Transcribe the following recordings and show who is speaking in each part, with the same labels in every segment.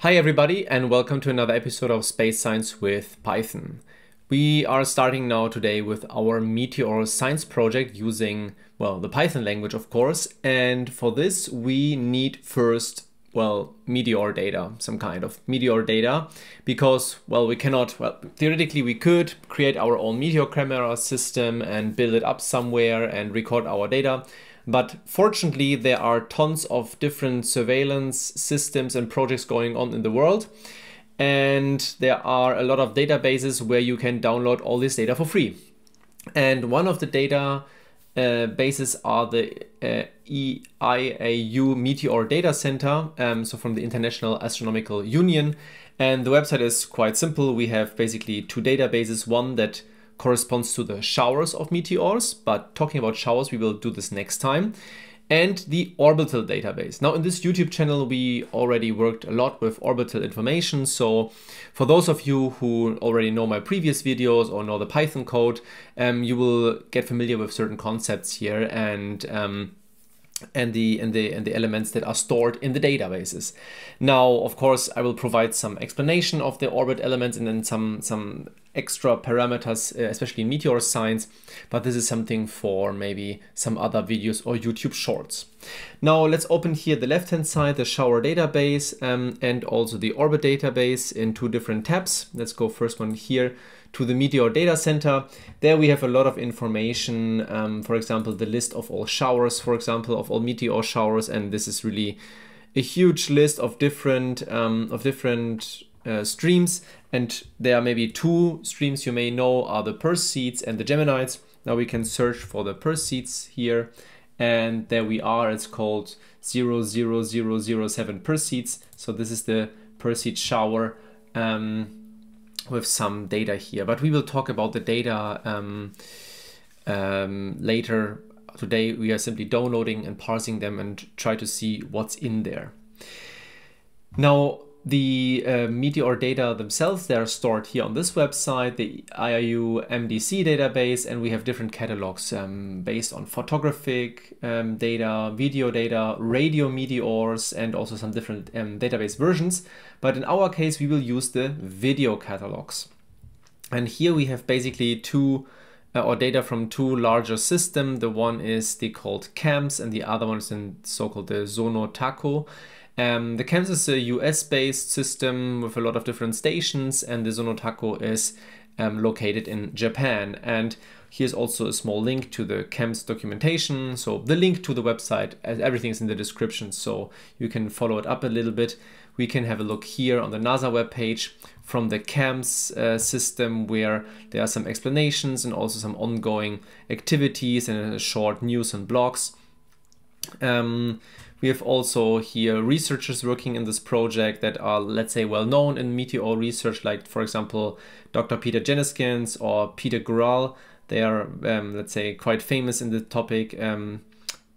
Speaker 1: Hi everybody and welcome to another episode of Space Science with Python. We are starting now today with our Meteor science project using, well, the Python language of course, and for this we need first, Meteor data, some kind of Meteor data, because, we cannot, theoretically we could create our own Meteor camera system and build it up somewhere and record our data. But fortunately, there are tons of different surveillance systems and projects going on in the world. And there are a lot of databases where you can download all this data for free. And one of the data bases are the EIAU Meteor Data Center, so from the International Astronomical Union. And the website is quite simple. We have basically two databases, one that corresponds to the showers of meteors, but talking about showers, we will do this next time, and the orbital database. Now in this YouTube channel, we already worked a lot with orbital information. So for those of you who already know my previous videos or know the Python code, you will get familiar with certain concepts here and the elements that are stored in the databases. Now, of course, I will provide some explanation of the orbit elements and then some extra parameters, especially in meteor science, but this is something for maybe some other videos or YouTube shorts. Now let's open here the left-hand side, the shower database and also the orbit database in two different tabs. Let's go first one here to the Meteor Data Center. There we have a lot of information, for example, the list of all showers, for example, of all meteor showers, and this is really a huge list of different streams, and there are maybe two streams you may know are the Perseids and the Geminids. Now we can search for the Perseids here, and there we are. It's called 00007 Perseids. So this is the Perseid shower with some data here, but we will talk about the data later. Today we are simply downloading and parsing them and try to see what's in there. Now the Meteor data themselves, they are stored here on this website, the IIU MDC database, and we have different catalogs based on photographic data, video data, radio meteors, and also some different database versions. But in our case, we will use the video catalogs. And here we have basically data from two larger systems. The one is called CAMS, and the other one is so-called the Zonotako. The CAMS is a US-based system with a lot of different stations, and the Zonotako is located in Japan. And here's also a small link to the CAMS documentation. So the link to the website, as everything is in the description, so you can follow it up a little bit. We can have a look here on the NASA webpage from the CAMS system, where there are some explanations and also some ongoing activities and a short news and blogs. We have also here researchers working in this project that are, let's say, well known in meteor research, like for example Dr. Peter Jenniskens or Peter Gural. They are, let's say, quite famous in the topic, and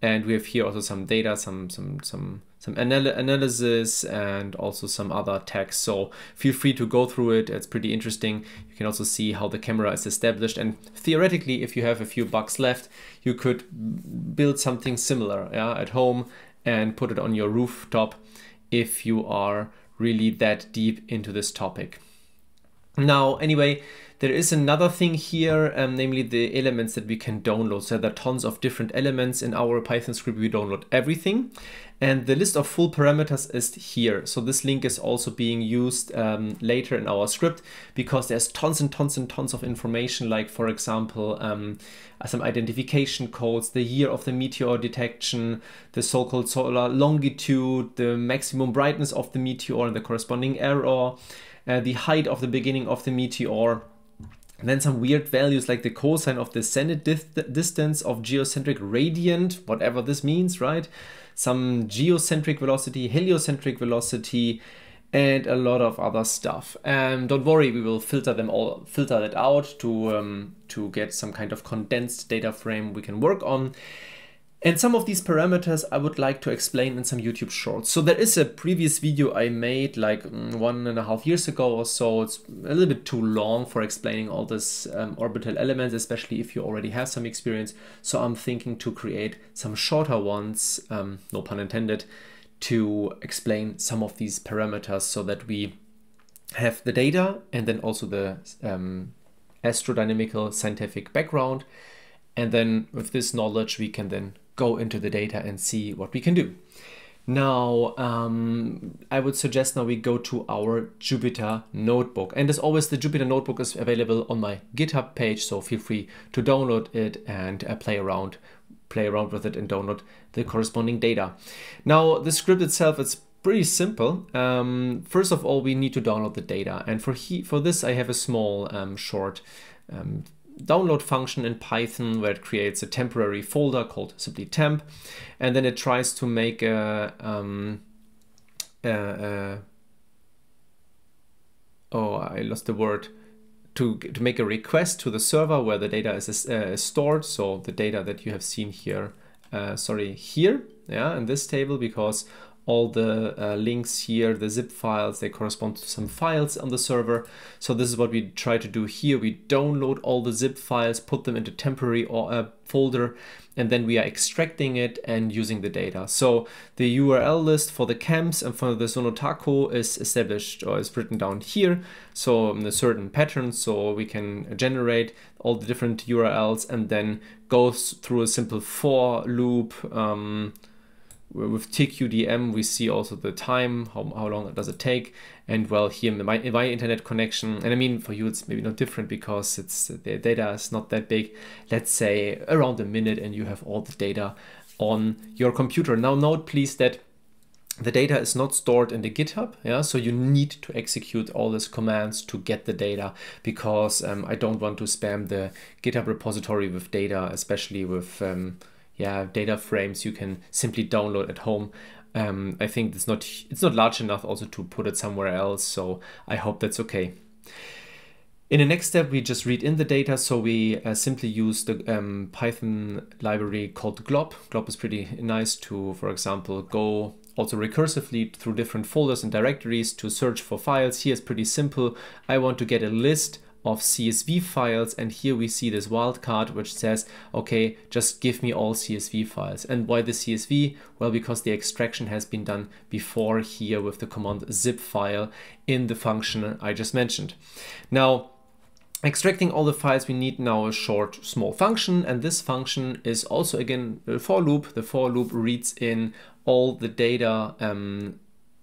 Speaker 1: we have here also some data, some analysis, and also some other text. So feel free to go through it. It's pretty interesting. You can also see how the camera is established, and theoretically, if you have a few bucks left, you could build something similar at home and put it on your rooftop if you are really that deep into this topic. Now, anyway, there is another thing here, namely the elements that we can download. So there are tons of different elements in our Python script. We download everything, and the list of full parameters is here. So this link is also being used later in our script, because there's tons and tons and tons of information, like for example, some identification codes, the year of the meteor detection, the so-called solar longitude, the maximum brightness of the meteor and the corresponding error, the height of the beginning of the meteor. And then some weird values like the cosine of the zenith distance of geocentric radiant, whatever this means, right? Some geocentric velocity, heliocentric velocity, and a lot of other stuff. Don't worry, we will filter that out to get some kind of condensed data frame we can work on. And some of these parameters I would like to explain in some YouTube shorts. So there is a previous video I made like 1.5 years ago or so. It's a little bit too long for explaining all this orbital elements, especially if you already have some experience. So I'm thinking to create some shorter ones, no pun intended, to explain some of these parameters so that we have the data and then also the astrodynamical scientific background. And then with this knowledge, we can then go into the data and see what we can do. Now, I would suggest now we go to our Jupyter Notebook. And as always, the Jupyter Notebook is available on my GitHub page, so feel free to download it and play around with it and download the corresponding data. Now, the script itself is pretty simple. First of all, we need to download the data. And for this, I have a small short download function in Python where it creates a temporary folder called simply temp, and then it tries to make a to make a request to the server where the data is stored. So the data that you have seen here, here, yeah, in this table, because all the links here, the zip files, they correspond to some files on the server. So this is what we try to do here. We download all the zip files, put them into temporary folder, and then we are extracting it and using the data. So the URL list for the camps and for the Sonotako is established or is written down here. So in a certain pattern, so we can generate all the different URLs and then go through a simple for loop. With TQDM, we see also the time, how long does it take, and well, here in my internet connection, and I mean for you it's maybe not different because the data is not that big. Let's say around a minute, and you have all the data on your computer. Now note please that the data is not stored in the GitHub, yeah. So you need to execute all these commands to get the data, because I don't want to spam the GitHub repository with data, especially with data frames you can simply download at home. I think it's not large enough also to put it somewhere else, so I hope that's okay. In the next step, we just read in the data, so we simply use the Python library called glob. Glob is pretty nice to, for example, go also recursively through different folders and directories to search for files. Here it's pretty simple. I want to get a list of CSV files, and here we see this wildcard which says, okay, just give me all CSV files. And why the CSV? Well, because the extraction has been done before here with the command zip file in the function I just mentioned. Now, extracting all the files, we need now a short small function, and this function is also again a for loop. The for loop reads in all the data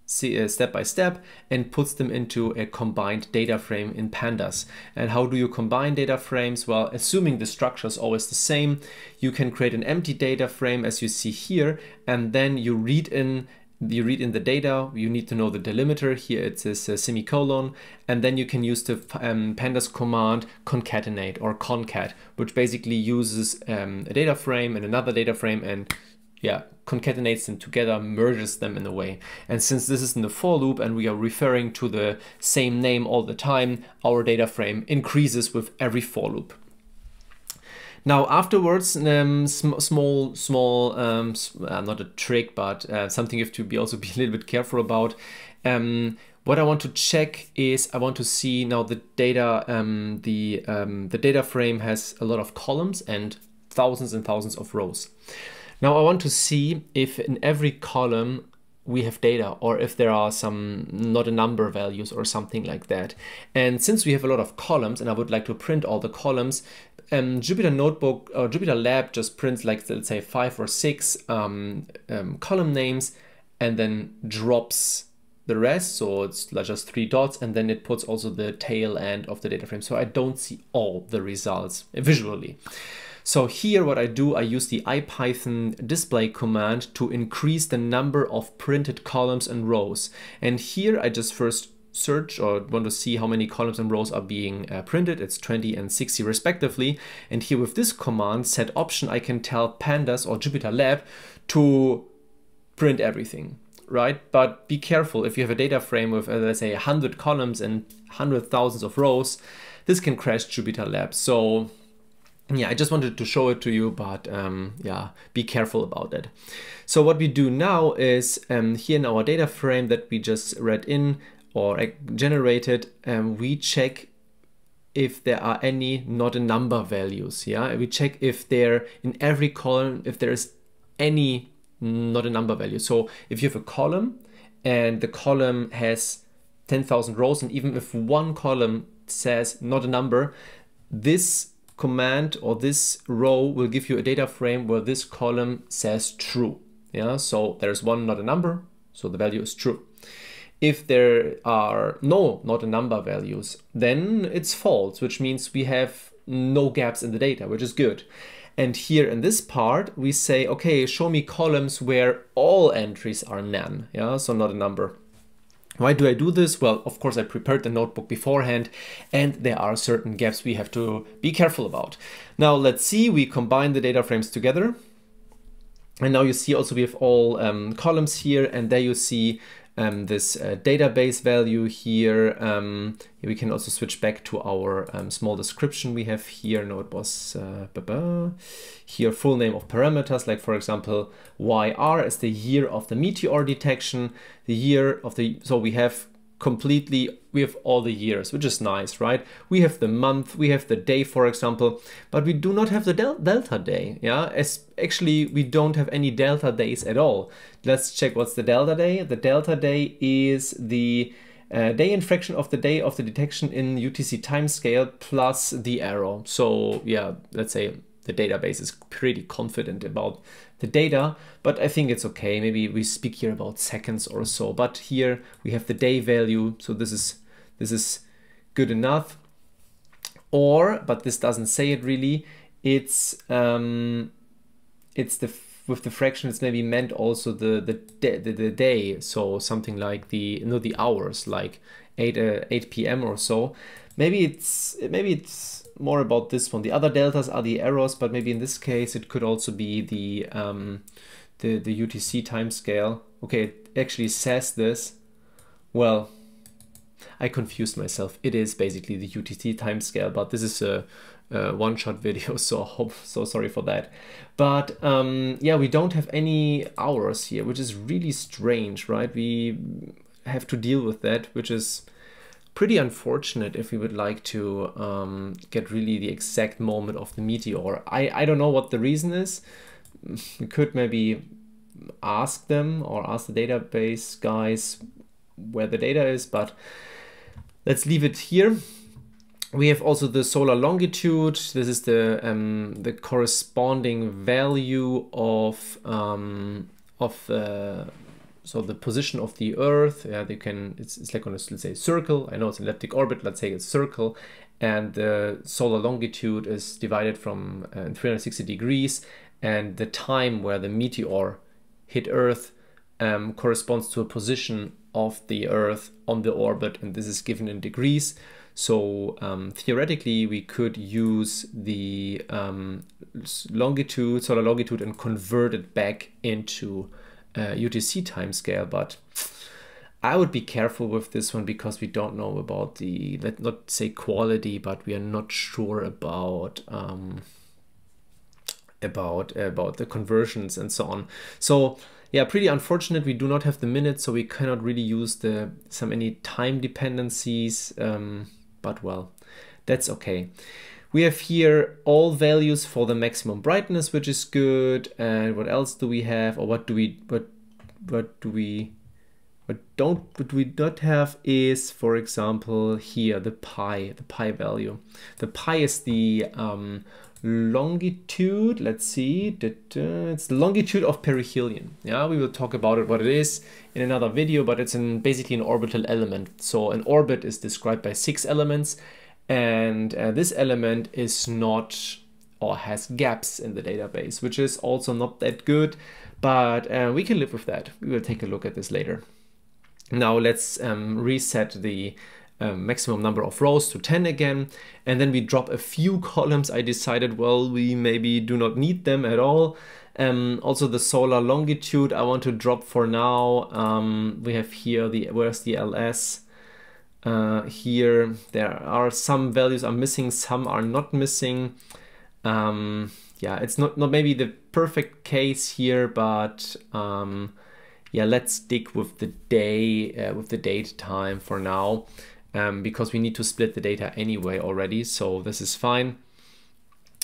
Speaker 1: step by step and puts them into a combined data frame in pandas. And how do you combine data frames? Well, assuming the structure is always the same, you can create an empty data frame as you see here, and then you read in the data. You need to know the delimiter. Here it says a semicolon, and then you can use the pandas command concatenate or concat, which basically uses a data frame and another data frame and concatenates them together, merges them in a way. And since this is in the for loop and we are referring to the same name all the time, our data frame increases with every for loop. Now afterwards, small, not a trick, but something you have to be a little bit careful about. What I want to check is I want to see now the data. The data frame has a lot of columns and thousands of rows. Now I want to see if in every column we have data, or if there are some not a number values or something like that. And since we have a lot of columns and I would like to print all the columns, Jupyter Notebook or Jupyter Lab just prints like, let's say 5 or 6 column names and then drops the rest. So it's like just 3 dots, and then it puts also the tail end of the data frame. So I don't see all the results visually. So here what I do, I use the IPython display command to increase the number of printed columns and rows. And here I just first search or want to see how many columns and rows are being printed. It's 20 and 60 respectively. And here with this command set option, I can tell Pandas or Jupyter Lab to print everything, right? But be careful, if you have a data frame with let's say 100 columns and 100,000 of rows, this can crash Jupyter Lab. So yeah, I just wanted to show it to you, but yeah, be careful about it. So what we do now is here in our data frame that we just read in or generated, we check if there are any not a number values. Yeah, we check if there in every column, if there is any not a number value. So if you have a column and the column has 10,000 rows, and even if one column says not a number, this command or this row will give you a data frame where this column says true. Yeah, so there's one not a number, so the value is true. If there are no not a number values, then it's false, which means we have no gaps in the data, which is good. And here in this part, we say, okay, show me columns where all entries are none, yeah, so not a number. Why do I do this? Well, of course, I prepared the notebook beforehand, and there are certain gaps we have to be careful about. Now, let's see, we combine the data frames together. And now you see also we have all columns here, and there you see this database value here. We can also switch back to our small description we have here. No, it was here full name of parameters, like for example, YR is the year of the meteor detection, the year of the, so we have all the years, which is nice, right? We have the month, we have the day, for example, but we do not have the delta day, yeah? As actually, we don't have any delta days at all. Let's check what's the delta day. The delta day is the day in fraction of the day of the detection in UTC timescale plus the arrow. So yeah, let's say the database is pretty confident about the data, but I think it's okay. Maybe we speak here about seconds or so, but here we have the day value, so this is good enough. Or, but this doesn't say it really, it's the with the fraction it's maybe meant also the day, so something like the hours, like 8 p.m. or so. Maybe it's more about this one. The other deltas are the errors, but maybe in this case it could also be the UTC timescale. Okay, it actually says this. Well, I confused myself. It is basically the UTC timescale, but this is a one-shot video, so sorry for that. But yeah, we don't have any hours here, which is really strange, right? We have to deal with that, which is pretty unfortunate if we would like to get really the exact moment of the meteor. I don't know what the reason is. We could maybe ask them or ask the database guys where the data is, but let's leave it here. We have also the solar longitude. This is the corresponding value of so the position of the Earth. Yeah, they can. It's like on a, let's say, circle. I know it's an elliptic orbit. Let's say it's circle, and the solar longitude is divided from 360 degrees, and the time where the meteor hit Earth corresponds to a position of the Earth on the orbit, and this is given in degrees. So theoretically, we could use the longitude, solar longitude, and convert it back into UTC timescale. But I would be careful with this one because we don't know about the, let's not say quality, but we are not sure about the conversions and so on. So yeah, pretty unfortunate. We do not have the minutes, so we cannot really use any time dependencies. But well, that's okay. We have here all values for the maximum brightness, which is good. And what else do we have, or what do we not have is, for example, here the pi value. The pi is the longitude. Let's see, it's the longitude of perihelion. Yeah, we will talk about it, what it is, in another video, but it's basically an orbital element. So an orbit is described by 6 elements, and this element is not, or has gaps in the database, which is also not that good, but we can live with that. We will take a look at this later. Now let's reset the maximum number of rows to 10 again, and then we drop a few columns. I decided, well, we maybe do not need them at all. Also the solar longitude I want to drop for now. We have here where's the LS? Here there are some values are missing, some are not missing. Yeah, it's not maybe the perfect case here, but yeah, let's stick with the day, with the date time for now, because we need to split the data anyway already, so this is fine.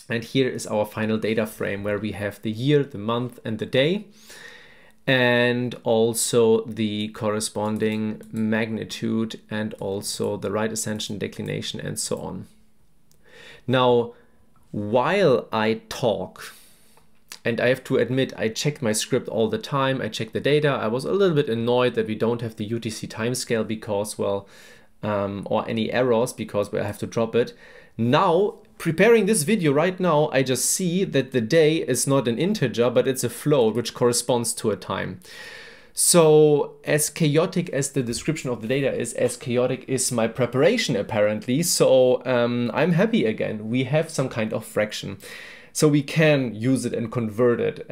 Speaker 1: And here is our final data frame where we have the year, the month, and the day. and also the corresponding magnitude and also the right ascension, declination, and so on. Now, while I talk, and I have to admit, I check my script all the time, I check the data. I was a little bit annoyed that we don't have the UTC timescale because, well, or any errors because we have to drop it. Now, preparing this video right now, I just see that the day is not an integer, but it's a float, which corresponds to a time. So as chaotic as the description of the data is, as chaotic is my preparation apparently. So I'm happy again. We have some kind of fraction. So we can use it and convert it,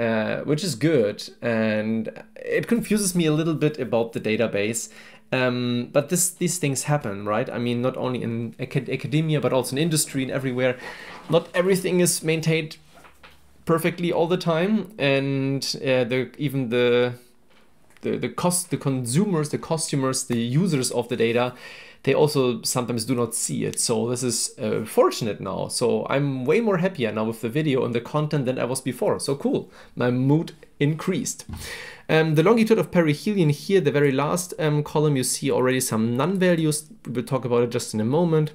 Speaker 1: which is good. And it confuses me a little bit about the database. But these things happen, right? I mean, not only in academia, but also in industry and everywhere. Not everything is maintained perfectly all the time. And even the consumers, the customers, the users of the data, they also sometimes do not see it. So this is fortunate now. So I'm way more happier now with the video and the content than I was before. So cool, my mood increased. The longitude of perihelion here, the very last column, you see already some null values. We will talk about it just in a moment.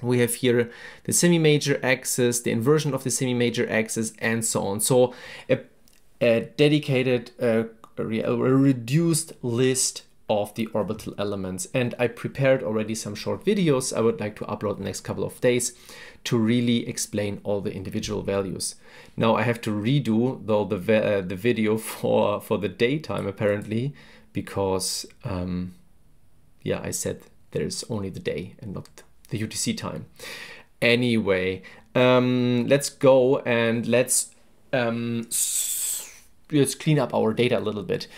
Speaker 1: We have here the semi-major axis, the inversion of the semi-major axis, and so on. So a dedicated, a reduced list of the orbital elements. And I prepared already some short videos I would like to upload the next couple of days to really explain all the individual values. Now I have to redo though the video for the daytime apparently, because yeah, I said there's only the day and not the UTC time. Anyway, let's go and let's clean up our data a little bit.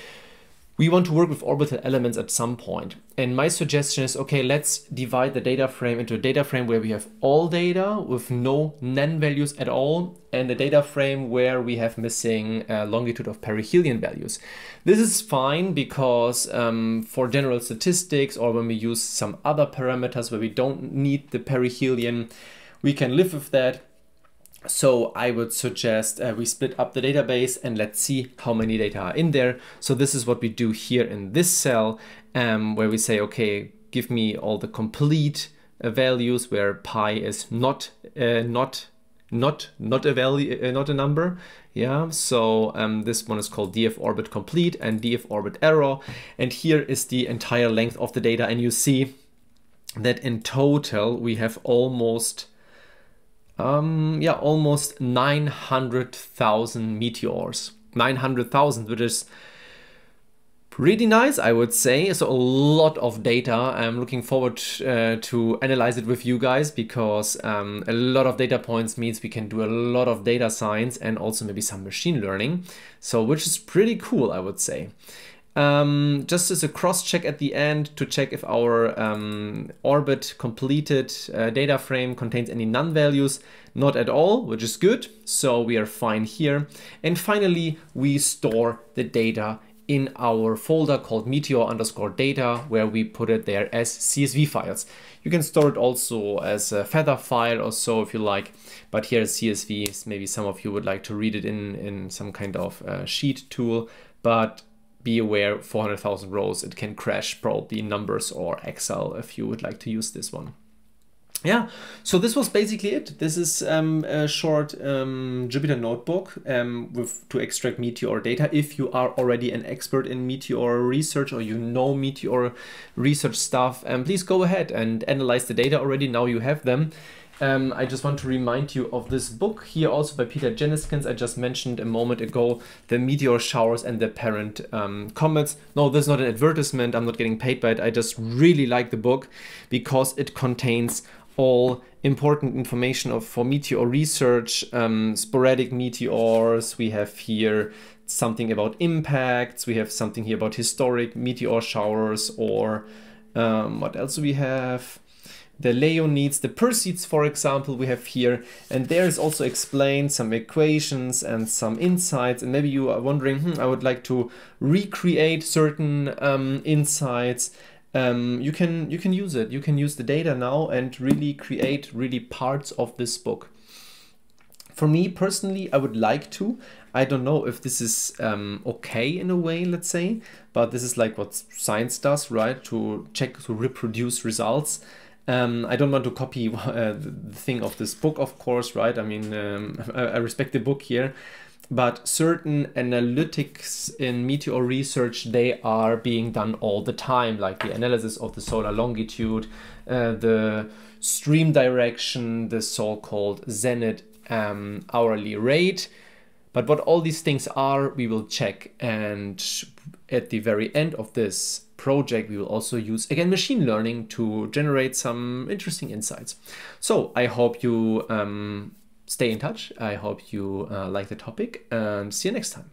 Speaker 1: We want to work with orbital elements at some point. And my suggestion is, okay, let's divide the data frame into a data frame where we have all data with no nan values at all, and a data frame where we have missing longitude of perihelion values. This is fine because for general statistics, or when we use some other parameters where we don't need the perihelion, we can live with that. So I would suggest we split up the database and let's see how many data are in there. So this is what we do here in this cell, where we say, okay, give me all the complete values where pi is not a value, not a number. Yeah, so this one is called df orbit complete and df orbit error. And here is the entire length of the data. And you see that in total we have almost 900,000 meteors. 900,000, which is pretty nice, I would say. So a lot of data. I'm looking forward to analyze it with you guys, because a lot of data points means we can do a lot of data science and also maybe some machine learning. So which is pretty cool, I would say. Just as a cross check at the end to check if our orbit completed data frame contains any null values. Not at all, which is good. So we are fine here. And finally, we store the data in our folder called Meteor_data, where we put it there as CSV files. You can store it also as a feather file or so if you like, but here is CSV. Maybe some of you would like to read it in some kind of sheet tool, but be aware, 400,000 rows, it can crash probably Numbers or Excel if you would like to use this one. Yeah, so this was basically it. This is a short Jupyter notebook to extract Meteor data. If you are already an expert in Meteor research or you know Meteor research stuff, please go ahead and analyze the data already. Now you have them. I just want to remind you of this book here also by Peter Jeniskins. I just mentioned a moment ago, the meteor showers and the parent comets. No, this is not an advertisement. I'm not getting paid by it. I just really like the book because it contains all important information for meteor research, sporadic meteors. We have here something about impacts. We have something here about historic meteor showers, or what else do we have? The Leonids, the Perseids, for example, we have here. And there is also explained some equations and some insights. And maybe you are wondering, I would like to recreate certain insights. You can use it. You can use the data now and really create parts of this book. For me personally, I would like to. I don't know if this is okay in a way, let's say, but this is like what science does, right? To check, to reproduce results. I don't want to copy the thing of this book, of course, right? I mean, I respect the book here, but certain analytics in Meteor research, they are being done all the time, like the analysis of the solar longitude, the stream direction, the so-called zenith hourly rate. But what all these things are, we will check. And at the very end of this project, we will also use, again, machine learning to generate some interesting insights. So I hope you stay in touch. I hope you like the topic, and see you next time.